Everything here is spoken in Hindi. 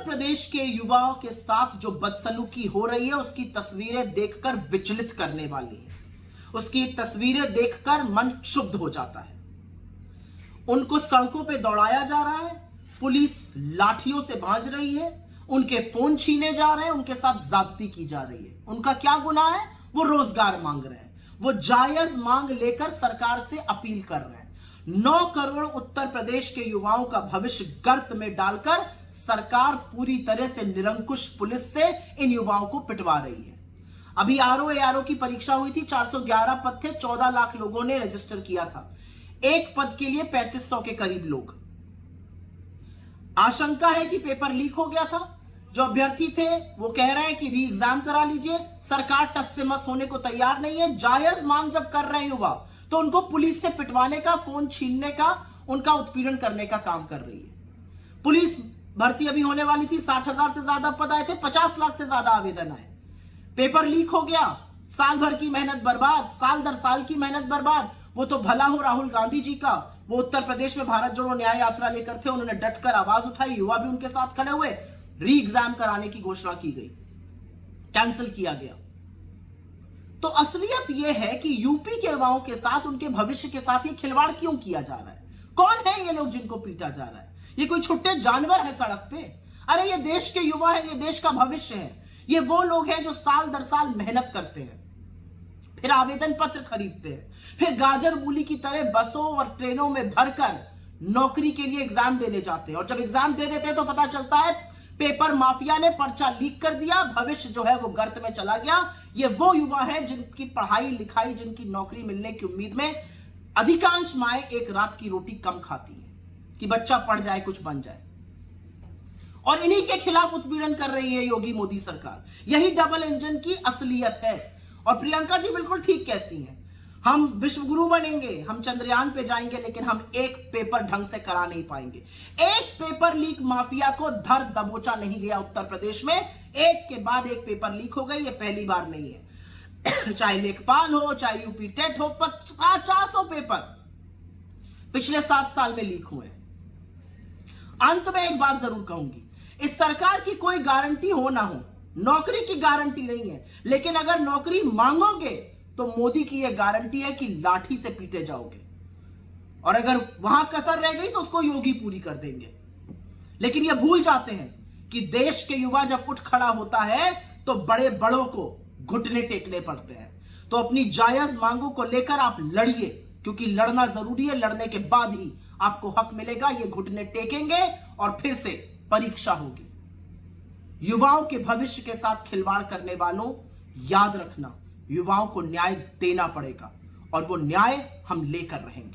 प्रदेश के युवाओं के साथ जो बदसलूकी हो रही है उसकी तस्वीरें देखकर विचलित करने वाली है। उसकी तस्वीरें देखकर मन क्षुब्ध हो जाता है। उनको सड़कों पे दौड़ाया जा रहा है, पुलिस लाठियों से भांज रही है, उनके फोन छीने जा रहे हैं, उनके साथ ज्यादती की जा रही है। उनका क्या गुनाह है? वो रोजगार मांग रहे हैं, वो जायज मांग लेकर सरकार से अपील कर रहे हैं। 9 करोड़ उत्तर प्रदेश के युवाओं का भविष्य गर्त में डालकर सरकार पूरी तरह से निरंकुश पुलिस से इन युवाओं को पिटवा रही है। अभी आरओ की परीक्षा हुई थी, 411 पद थे, 14 लाख लोगों ने रजिस्टर किया था। एक पद के लिए 3500 के करीब लोग। आशंका है कि पेपर लीक हो गया था। जो अभ्यर्थी थे वो कह रहे हैं कि री एग्जाम करा लीजिए। सरकार टस से मस होने को तैयार नहीं है। जायज मांग जब कर रहे हैं युवा, तो उनको पुलिस से पिटवाने का, फोन छीनने का, उनका उत्पीड़न करने का काम कर रही है। पुलिस भर्ती अभी होने वाली थी, 60,000 से ज्यादा पद आए थे, 50 लाख से ज्यादा आवेदन आए। पेपर लीक हो गया, साल भर की मेहनत बर्बाद, साल दर साल की मेहनत बर्बाद। वो तो भला हो राहुल गांधी जी का, वो उत्तर प्रदेश में भारत जोड़ो न्याय यात्रा लेकर थे, उन्होंने डटकर आवाज उठाई, युवा भी उनके साथ खड़े हुए, री एग्जाम कराने की घोषणा की गई, कैंसिल किया गया। तो असलियत यह है कि यूपी के युवाओं के साथ, उनके भविष्य के साथ ये खिलवाड़ क्यों किया जा रहा है? कौन है ये लोग जिनको पीटा जा रहा है? ये कोई छुट्टे जानवर है सड़क पे? अरे ये देश के युवा है, ये देश का भविष्य है। ये वो लोग हैं जो साल दर साल मेहनत करते हैं, फिर आवेदन पत्र खरीदते हैं, फिर गाजर मूली की तरह बसों और ट्रेनों में भरकर नौकरी के लिए एग्जाम देने जाते हैं। और जब एग्जाम दे देते हैं तो पता चलता है पेपर माफिया ने पर्चा लीक कर दिया, भविष्य जो है वो गर्त में चला गया। ये वो युवा है जिनकी पढ़ाई लिखाई, जिनकी नौकरी मिलने की उम्मीद में अधिकांश माएं एक रात की रोटी कम खाती हैं कि बच्चा पढ़ जाए, कुछ बन जाए। और इन्हीं के खिलाफ उत्पीड़न कर रही है योगी मोदी सरकार। यही डबल इंजन की असलियत है। और प्रियंका जी बिल्कुल ठीक कहती हैं, हम विश्वगुरु बनेंगे, हम चंद्रयान पे जाएंगे, लेकिन हम एक पेपर ढंग से करा नहीं पाएंगे। एक पेपर लीक माफिया को धर दबोचा नहीं गया उत्तर प्रदेश में। एक के बाद एक पेपर लीक हो गई, ये पहली बार नहीं है। चाहे लेखपाल हो, चाहे यूपी टेट हो, 50 पेपर पिछले 7 साल में लीक हुए। अंत में एक बात जरूर कहूंगी, इस सरकार की कोई गारंटी हो ना हो, नौकरी की गारंटी नहीं है, लेकिन अगर नौकरी मांगोगे तो मोदी की यह गारंटी है कि लाठी से पीटे जाओगे। और अगर वहां कसर रह गई तो उसको योगी पूरी कर देंगे। लेकिन यह भूल जाते हैं कि देश के युवा जब उठ खड़ा होता है तो बड़े बड़ों को घुटने टेकने पड़ते हैं। तो अपनी जायज मांगों को लेकर आप लड़िए, क्योंकि लड़ना जरूरी है। लड़ने के बाद ही आपको हक मिलेगा। ये घुटने टेकेंगे और फिर से परीक्षा होगी। युवाओं के भविष्य के साथ खिलवाड़ करने वालों, याद रखना, युवाओं को न्याय देना पड़ेगा और वो न्याय हम लेकर रहेंगे।